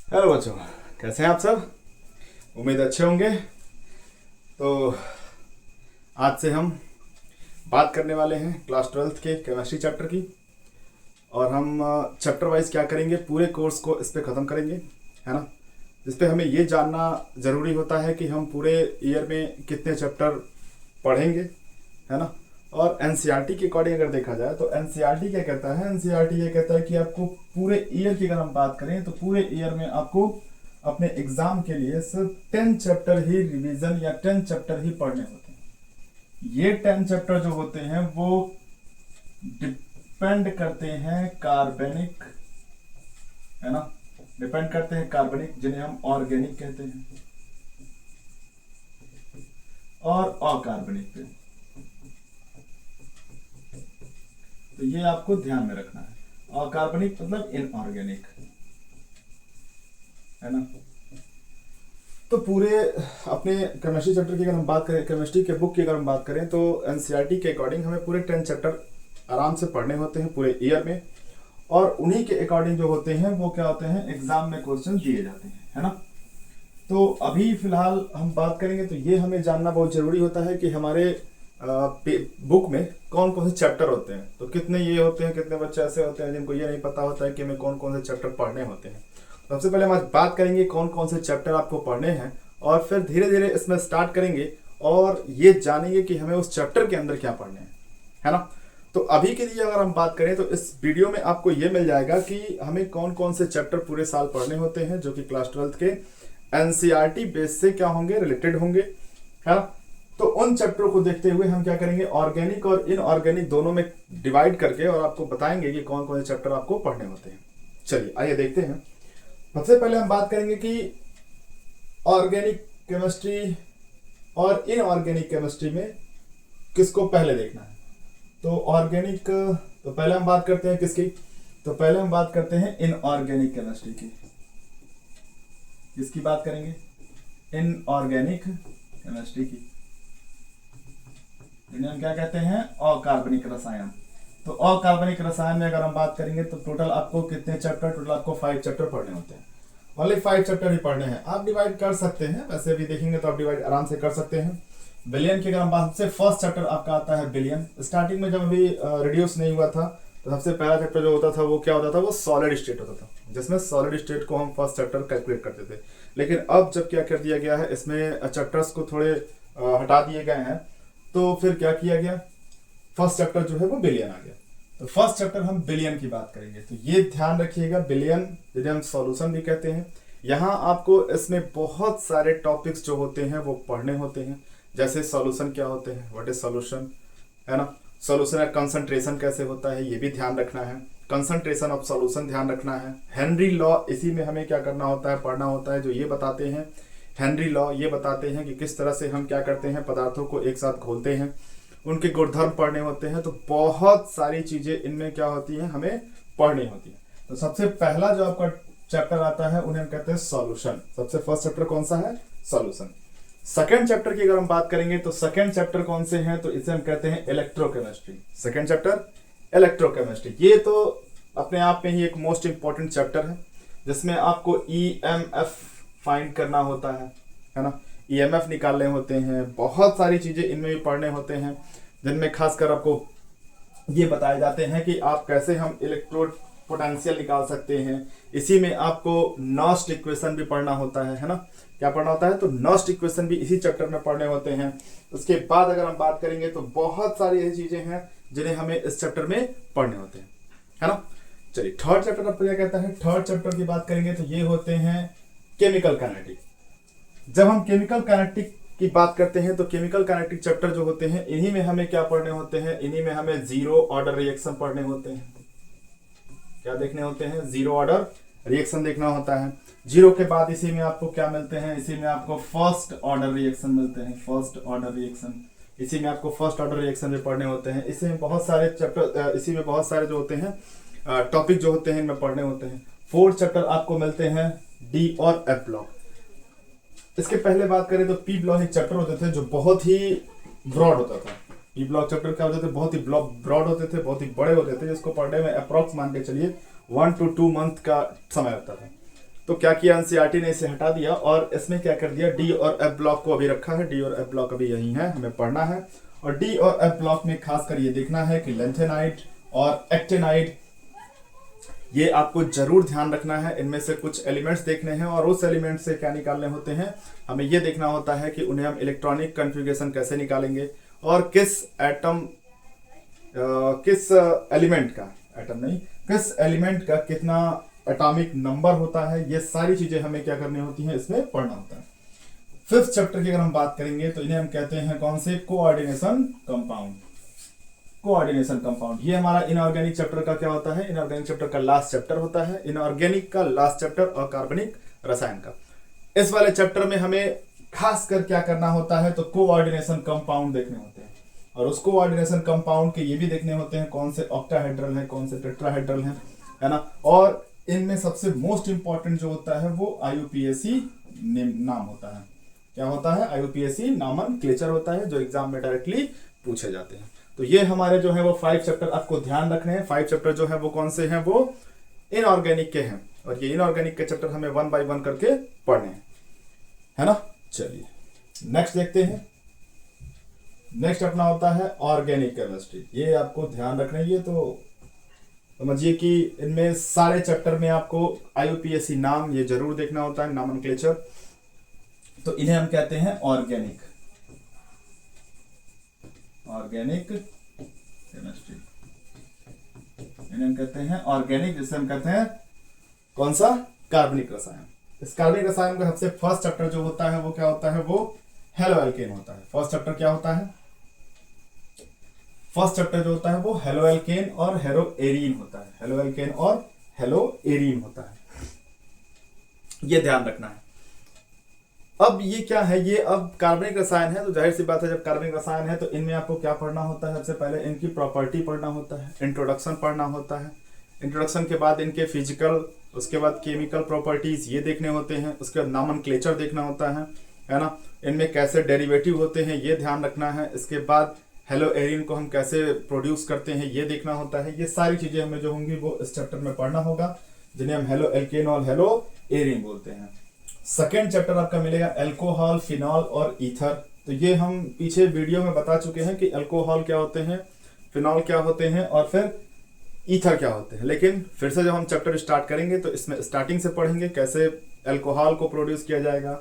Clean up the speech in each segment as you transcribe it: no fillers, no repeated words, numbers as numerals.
Hello बच्चों, कैसे हैं आप सब। उम्मीद अच्छे होंगे। तो आज से हम बात करने वाले हैं क्लास 12th के केमिस्ट्री चैप्टर की। और हम चैप्टर वाइज क्या करेंगे, पूरे कोर्स को इस पे ख़त्म करेंगे, है ना। जिस पे हमें ये जानना ज़रूरी होता है कि हम पूरे ईयर में कितने चैप्टर पढ़ेंगे, है ना। और एनसीईआरटी के अकॉर्डिंग अगर देखा जाए तो एनसीईआरटी क्या कहता है, एनसीईआरटी ये कहता है कि आपको पूरे ईयर की अगर हम बात करें तो पूरे ईयर में आपको अपने एग्जाम के लिए सिर्फ 10 चैप्टर ही रिवीजन या 10 चैप्टर ही पढ़ने होते हैं। ये 10 चैप्टर जो होते हैं वो डिपेंड करते हैं कार्बनिक, है ना, डिपेंड करते हैं कार्बनिक, जिन्हें हम ऑर्गेनिक कहते हैं, और अकार्बनिक पे। तो ये आपको ध्यान में रखना है। अकार्बनिक मतलब इनऑर्गेनिक, है ना। तो पूरे अपने केमिस्ट्री चैप्टर की अगर हम बात करें, केमिस्ट्री के बुक की अगर हम बात करें तो एनसीईआरटी के अकॉर्डिंग हमें पूरे 10 चैप्टर आराम से पढ़ने होते हैं पूरे ईयर में। और उन्हीं के अकॉर्डिंग जो होते हैं वो क्या होते हैं, एग्जाम में क्वेश्चन दिए जाते हैं, है ना। तो अभी फिलहाल हम बात करेंगे तो ये हमें जानना बहुत जरूरी होता है कि हमारे बुक में कौन कौन से चैप्टर होते हैं। तो कितने ये होते हैं, कितने बच्चे ऐसे होते हैं जिनको ये नहीं पता होता है कि हमें कौन कौन से चैप्टर पढ़ने होते हैं। सबसे पहले हम आज बात करेंगे कौन कौन से चैप्टर आपको पढ़ने हैं, और फिर धीरे धीरे इसमें स्टार्ट करेंगे और ये जानेंगे कि हमें उस चैप्टर के अंदर क्या पढ़ने हैं, है ना। तो अभी के लिए अगर हम बात करें तो इस वीडियो में आपको ये मिल जाएगा कि हमें कौन कौन से चैप्टर पूरे साल पढ़ने होते हैं, जो कि क्लास 12th के एनसीईआरटी बेस से क्या होंगे, रिलेटेड होंगे, है ना। तो उन चैप्टरों को देखते हुए हम क्या करेंगे, ऑर्गेनिक और इनऑर्गेनिक दोनों में डिवाइड करके और आपको बताएंगे कि कौन कौन से चैप्टर आपको पढ़ने होते हैं। चलिए आइए देखते हैं। सबसे पहले हम बात करेंगे कि ऑर्गेनिक केमिस्ट्री और इनऑर्गेनिक केमिस्ट्री में किसको पहले देखना है। तो ऑर्गेनिक, तो पहले हम बात करते हैं किसकी, तो पहले हम बात करते हैं इनऑर्गेनिक केमिस्ट्री की। किसकी बात करेंगे, इनऑर्गेनिक केमिस्ट्री की, जिन्हें हम क्या कहते हैं, अकार्बनिक रसायन। तो अकार्बनिक रसायन में अगर हम बात करेंगे तो टोटल आपको कितने चैप्टर, टोटल आपको 5 चैप्टर पढ़ने होते हैं। ओनली 5 चैप्टर ही पढ़ने हैं। आप डिवाइड कर सकते हैं, वैसे भी देखेंगे तो आप डिवाइड आराम से कर सकते हैं। बिलियन की अगर हम बात, सबसे फर्स्ट चैप्टर आपका आता है बिलियन। स्टार्टिंग में जब अभी रिड्यूस नहीं हुआ था तो सबसे पहला चैप्टर जो होता था वो क्या होता था, वो सॉलिड स्टेट होता था, जिसमें सॉलिड स्टेट को हम फर्स्ट चैप्टर कैलकुलेट करते थे। लेकिन अब जब क्या कर दिया गया है, इसमें चैप्टर्स को थोड़े हटा दिए गए हैं, तो फिर क्या किया गया, फर्स्ट चैप्टर जो है वो बिलियन आ गया। तो फर्स्ट चैप्टर हम बिलियन की बात करेंगे। तो ये ध्यान रखिएगा, बिलियन जिसे हम सॉल्यूशन भी कहते हैं। यहाँ आपको इसमें बहुत सारे टॉपिक्स जो होते हैं वो पढ़ने होते हैं, जैसे सॉल्यूशन क्या होते हैं, व्हाट इज सॉल्यूशन, है ना। सॉल्यूशन का कंसंट्रेशन कैसे होता है ये भी ध्यान रखना है, कंसंट्रेशन ऑफ सॉल्यूशन ध्यान रखना है। हेनरी लॉ, इसी में हमें क्या करना होता है, पढ़ना होता है, जो ये बताते हैं हेनरी लॉ, ये बताते हैं कि किस तरह से हम क्या करते हैं, पदार्थों को एक साथ घोलते हैं, उनके गुणधर्म पढ़ने होते हैं। तो बहुत सारी चीजें इनमें क्या होती हैं, हमें पढ़नी होती है। तो सबसे पहला जो आपका चैप्टर आता है उन्हें हम कहते हैं सॉल्यूशन। सबसे फर्स्ट चैप्टर कौन सा है, सॉल्यूशन। सेकेंड चैप्टर की अगर हम बात करेंगे तो सेकेंड चैप्टर कौन से हैं, तो इसे हम कहते हैं इलेक्ट्रोकेमिस्ट्री। सेकेंड चैप्टर इलेक्ट्रोकेमिस्ट्री, ये तो अपने आप में ही एक मोस्ट इंपॉर्टेंट चैप्टर है, जिसमें आपको ईएमएफ फाइंड करना होता है ना, ईएमएफ निकालने होते हैं। बहुत सारी चीजें इनमें भी पढ़ने होते हैं, जिनमें खासकर आपको ये बताए जाते हैं कि आप कैसे हम इलेक्ट्रोड पोटेंशियल निकाल सकते हैं। इसी में आपको नॉस्ट इक्वेशन भी पढ़ना होता है ना। क्या पढ़ना होता है, तो नॉस्ट इक्वेशन भी इसी चैप्टर में पढ़ने होते हैं। उसके बाद अगर हम बात करेंगे तो बहुत सारी ऐसी चीजें हैं जिन्हें हमें इस चैप्टर में पढ़ने होते हैं, है ना। चलिए थर्ड चैप्टर आपको क्या कहता है, थर्ड चैप्टर की बात करेंगे तो ये होते हैं केमिकल काइनेटिक। जब हम केमिकल काइनेटिक की बात करते हैं तो केमिकल काइनेटिक चैप्टर जो होते हैं, इन्हीं में हमें क्या पढ़ने होते हैं, इन्हीं में हमें जीरो ऑर्डर रिएक्शन पढ़ने होते हैं। क्या देखने होते हैं, जीरो ऑर्डर रिएक्शन देखना होता है। जीरो के बाद इसी में आपको क्या मिलते हैं, इसी में आपको फर्स्ट ऑर्डर रिएक्शन मिलते हैं, फर्स्ट ऑर्डर रिएक्शन। इसी में आपको फर्स्ट ऑर्डर रिएक्शन भी पढ़ने होते हैं। इसी में बहुत सारे चैप्टर, इसी में बहुत सारे जो होते हैं टॉपिक जो होते हैं इनमें पढ़ने होते हैं। फोर्थ चैप्टर आपको मिलते हैं डी और एफ ब्लॉक। इसके पहले बात करें तो पी ब्लॉक एक चैप्टर होते थे जो बहुत ही ब्रॉड होता था। पी ब्लॉक चैप्टर क्या होते थे, बहुत ही ब्रॉड होते थे, बहुत ही बड़े होते थे, जिसको पढ़ने में अप्रॉक्स मान के चलिए 1 to 2 मंथ का समय लगता था। तो क्या किया एनसीईआरटी ने, इसे हटा दिया और इसमें क्या कर दिया, डी और एफ ब्लॉक को अभी रखा है। डी और एफ ब्लॉक अभी यही है, हमें पढ़ना है। और डी और एफ ब्लॉक में खासकर ये देखना है कि लेंथेनाइड और एक्टेनाइड, ये आपको जरूर ध्यान रखना है। इनमें से कुछ एलिमेंट्स देखने हैं और उस एलिमेंट से क्या निकालने होते हैं, हमें ये देखना होता है कि उन्हें हम इलेक्ट्रॉनिक कन्फिग्रेशन कैसे निकालेंगे और किस एलिमेंट का, एटम नहीं, किस एलिमेंट का कितना एटॉमिक नंबर होता है, ये सारी चीजें हमें क्या करनी होती हैं, इसमें पढ़ना होता है। 5th चैप्टर की अगर हम बात करेंगे तो इन्हें हम कहते हैं कौन से, कोऑर्डिनेशन कंपाउंड। कोऑर्डिनेशन कंपाउंड ये हमारा इनऑर्गेनिक चैप्टर का क्या होता है, इनऑर्गेनिक चैप्टर का लास्ट चैप्टर होता है। इनऑर्गेनिक का लास्ट चैप्टर और कार्बनिक रसायन का। इस वाले चैप्टर में हमें खासकर क्या करना होता है, तो कोऑर्डिनेशन कंपाउंड देखने होते हैं। और उस कोऑर्डिनेशन कंपाउंड के ये भी देखने होते हैं कौन से ऑक्टाहेड्रल है, कौन से टेट्राहेड्रल है ना। और इनमें सबसे मोस्ट इंपॉर्टेंट जो होता है वो IUPAC नाम होता है। क्या होता है, IUPAC नॉमेनक्लेचर होता है, जो एग्जाम में डायरेक्टली पूछे जाते हैं। तो ये हमारे जो है वो 5 चैप्टर आपको ध्यान रखने हैं। 5 चैप्टर जो है वो कौन से हैं, वो इनऑर्गेनिक के हैं। और ये इनऑर्गेनिक के चैप्टर हमें 1 बाय 1 करके पढ़ने हैं, है ना। चलिए नेक्स्ट देखते हैं। नेक्स्ट अपना होता है ऑर्गेनिक केमिस्ट्री। ये आपको ध्यान रखना है। ये तो समझिए कि इनमें सारे चैप्टर में आपको IUPAC नाम ये जरूर देखना होता है, नॉमेनक्लेचर। तो इन्हें हम कहते हैं ऑर्गेनिक केमिस्ट्री। इन्हें हम कहते हैं ऑर्गेनिक, जिसे हम कहते हैं कौन सा, कार्बनिक रसायन। इस कार्बनिक रसायन का सबसे फर्स्ट चैप्टर जो होता है वो क्या होता है, वो हेलो एल्केन होता है। फर्स्ट चैप्टर क्या होता है, फर्स्ट चैप्टर जो होता है वो हेलो एल्केन और हेलो एरीन होता है। हेलो एल्केन और हेलो एरीन होता है, ये ध्यान रखना है। अब ये क्या है, ये अब कार्बनिक रसायन है, तो जाहिर सी बात है जब कार्बनिक रसायन है तो इनमें आपको क्या पढ़ना होता है, सबसे पहले इनकी प्रॉपर्टी पढ़ना होता है, इंट्रोडक्शन पढ़ना होता है। इंट्रोडक्शन के बाद इनके फिजिकल, उसके बाद केमिकल प्रॉपर्टीज ये देखने होते हैं, उसके बाद नॉमेनक्लेचर देखना होता है ना। इनमें कैसे डेरिवेटिव होते हैं ये ध्यान रखना है। इसके बाद हेलो एरीन को हम कैसे प्रोड्यूस करते हैं ये देखना होता है। ये सारी चीजें हमें जो होंगी वो इस चैप्टर में पढ़ना होगा, जिन्हें हम हेलो एल्केन और हेलो एरीन बोलते हैं। सेकेंड चैप्टर आपका मिलेगा अल्कोहल, फिनॉल और ईथर। तो ये हम पीछे वीडियो में बता चुके हैं कि अल्कोहल क्या होते हैं, फिनॉल क्या होते हैं और फिर ईथर क्या होते हैं। लेकिन फिर से जब हम चैप्टर स्टार्ट करेंगे तो इसमें स्टार्टिंग से पढ़ेंगे कैसे अल्कोहल को प्रोड्यूस किया जाएगा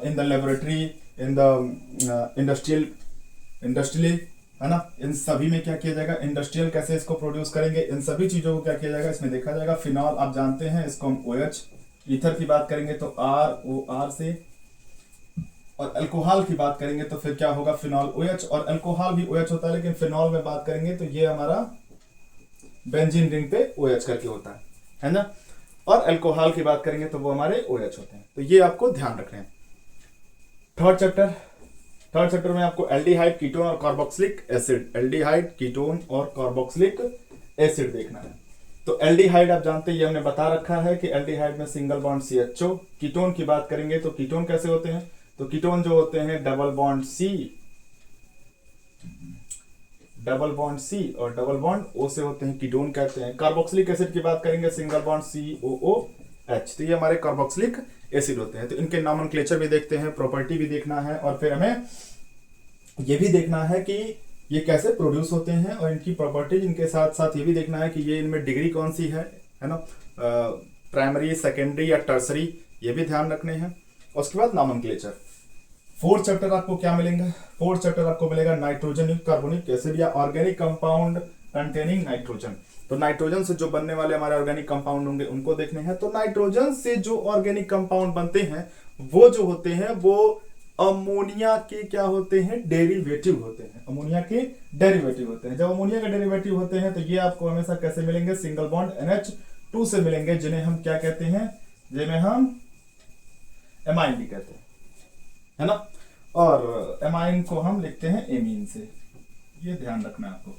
in the laboratory, in the industrially, है ना। इन सभी में क्या किया जाएगा, इंडस्ट्रियल कैसे इसको प्रोड्यूस करेंगे, इन सभी चीजों को क्या किया जाएगा इसमें देखा जाएगा। फिनॉल आप जानते हैं, इसको हम OH, ईथर की बात करेंगे तो ROR से, और अल्कोहल की बात करेंगे तो फिर क्या होगा, फिनॉल OH। और अल्कोहल भी OH होता है, लेकिन फिनॉल में बात करेंगे तो ये हमारा बेंजीन रिंग पे OH करके होता है ना। और अल्कोहल की बात करेंगे तो वो हमारे OH होते हैं। तो ये आपको ध्यान रखना है। थर्ड चैप्टर में आपको एल्डिहाइड, कीटोन और कार्बोक्सिलिक एसिड, एल्डिहाइड, कीटोन और कार्बोक्सिलिक एसिड देखना है। तो एल्डिहाइड आप जानते हैं, ये हमने बता रखा है कि एल्डिहाइड में सिंगल बॉन्ड CHO। कीटोन की बात करेंगे तो कीटोन कैसे होते हैं, तो कीटोन जो होते हैं डबल बॉन्ड C और डबल बॉन्ड O से होते हैं, कीटोन कहते हैं। कार्बोक्सिलिक एसिड की बात करेंगे, सिंगल बॉन्ड COOH, तो ये हमारे कार्बोक्सिलिक एसिड होते हैं। तो इनके नॉमेनक्लेचर भी देखते हैं, प्रॉपर्टी भी देखना है, और फिर हमें ये भी देखना है कि ये कैसे प्रोड्यूस होते हैं और इनकी प्रॉपर्टीज। इनके साथ साथ ये भी देखना है कि ये इनमें डिग्री कौन सी है ना, प्राइमरी, सेकेंडरी या टर्सरी, ये भी ध्यान रखने हैं। उसके बाद नॉमेनक्लेचर। फोर्थ चैप्टर आपको क्या मिलेगा, फोर्थ चैप्टर आपको मिलेगा नाइट्रोजन युक्त कार्बोनिक एसिड या ऑर्गेनिक कंपाउंड कंटेनिंग नाइट्रोजन। तो नाइट्रोजन से जो बनने वाले हमारे ऑर्गेनिक कंपाउंड होंगे उनको देखने हैं। तो नाइट्रोजन से जो ऑर्गेनिक कंपाउंड बनते हैं वो जो होते हैं वो अमोनिया के क्या होते हैं, डेरिवेटिव होते हैं। अमोनिया के डेरिवेटिव होते हैं। जब अमोनिया के डेरिवेटिव होते हैं तो ये आपको हमेशा कैसे मिलेंगे, सिंगल बॉन्ड NH2 से मिलेंगे, जिन्हें हम क्या कहते हैं, जिन्हें हम एमाइन भी कहते हैं, है ना। और एमाइन को हम लिखते हैं एमीन से, ये ध्यान रखना है आपको।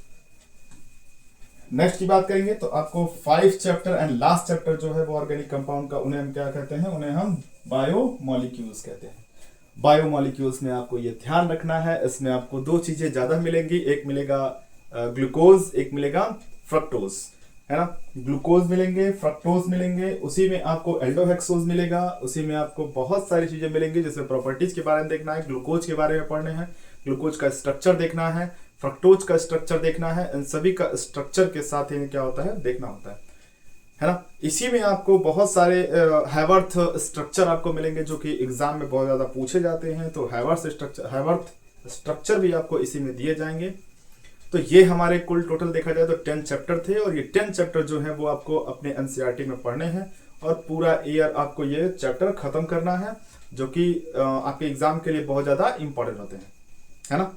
नेक्स्ट की बात करेंगे तो आपको 5 चैप्टर एंड लास्ट चैप्टर जो है वो ऑर्गेनिक कंपाउंड का, उन्हें हम क्या कहते हैं, उन्हें हम बायोमोलिक्यूल्स कहते हैं। बायोमोलिक्यूल्स में आपको ये ध्यान रखना है, इसमें आपको 2 चीजें ज्यादा मिलेंगी, एक मिलेगा ग्लूकोज, एक मिलेगा फ्रक्टोज, है ना। ग्लूकोज मिलेंगे, फ्रक्टोज मिलेंगे, उसी में आपको एल्डोहेक्सोज मिलेगा, उसी में आपको बहुत सारी चीजें मिलेंगी, जैसे प्रॉपर्टीज के बारे में देखना है, ग्लूकोज के बारे में पढ़ने हैं, ग्लूकोज का स्ट्रक्चर देखना है, फ्रक्टोज का स्ट्रक्चर देखना है, इन सभी का स्ट्रक्चर के साथ ही क्या होता है देखना होता है ना। इसी में आपको बहुत सारे हैवर्थ स्ट्रक्चर आपको मिलेंगे जो कि एग्जाम में बहुत ज्यादा पूछे जाते हैं, तो हैवर्थ स्ट्रक्चर भी आपको इसी में दिए जाएंगे। तो ये हमारे कुल टोटल देखा जाए तो 10 चैप्टर थे, और ये 10 चैप्टर जो है वो आपको अपने एनसीईआरटी में पढ़ने हैं, और पूरा ईयर आपको ये चैप्टर खत्म करना है, जो कि आपके एग्जाम के लिए बहुत ज्यादा इंपॉर्टेंट होते हैं, है ना।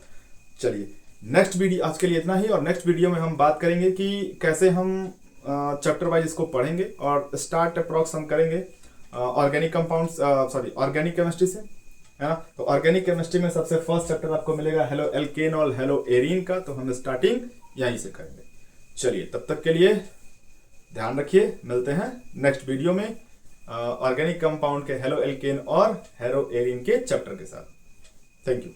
चलिए नेक्स्ट वीडियो, आज के लिए इतना ही, और नेक्स्ट वीडियो में हम बात करेंगे कि कैसे हम चैप्टर वाइज इसको पढ़ेंगे, और स्टार्ट अप्रॉक्स हम करेंगे ऑर्गेनिक कंपाउंड्स, ऑर्गेनिक केमिस्ट्री से, है ना। तो ऑर्गेनिक केमिस्ट्री में सबसे फर्स्ट चैप्टर आपको मिलेगा हेलो एल्केन और हेलो एरीन का, तो हम स्टार्टिंग यहीं से करेंगे। चलिए तब तक के लिए ध्यान रखिए, मिलते हैं नेक्स्ट वीडियो में ऑर्गेनिक कंपाउंड के हेलो एल्केन और हेलो एरीन के चैप्टर के साथ। Thank you.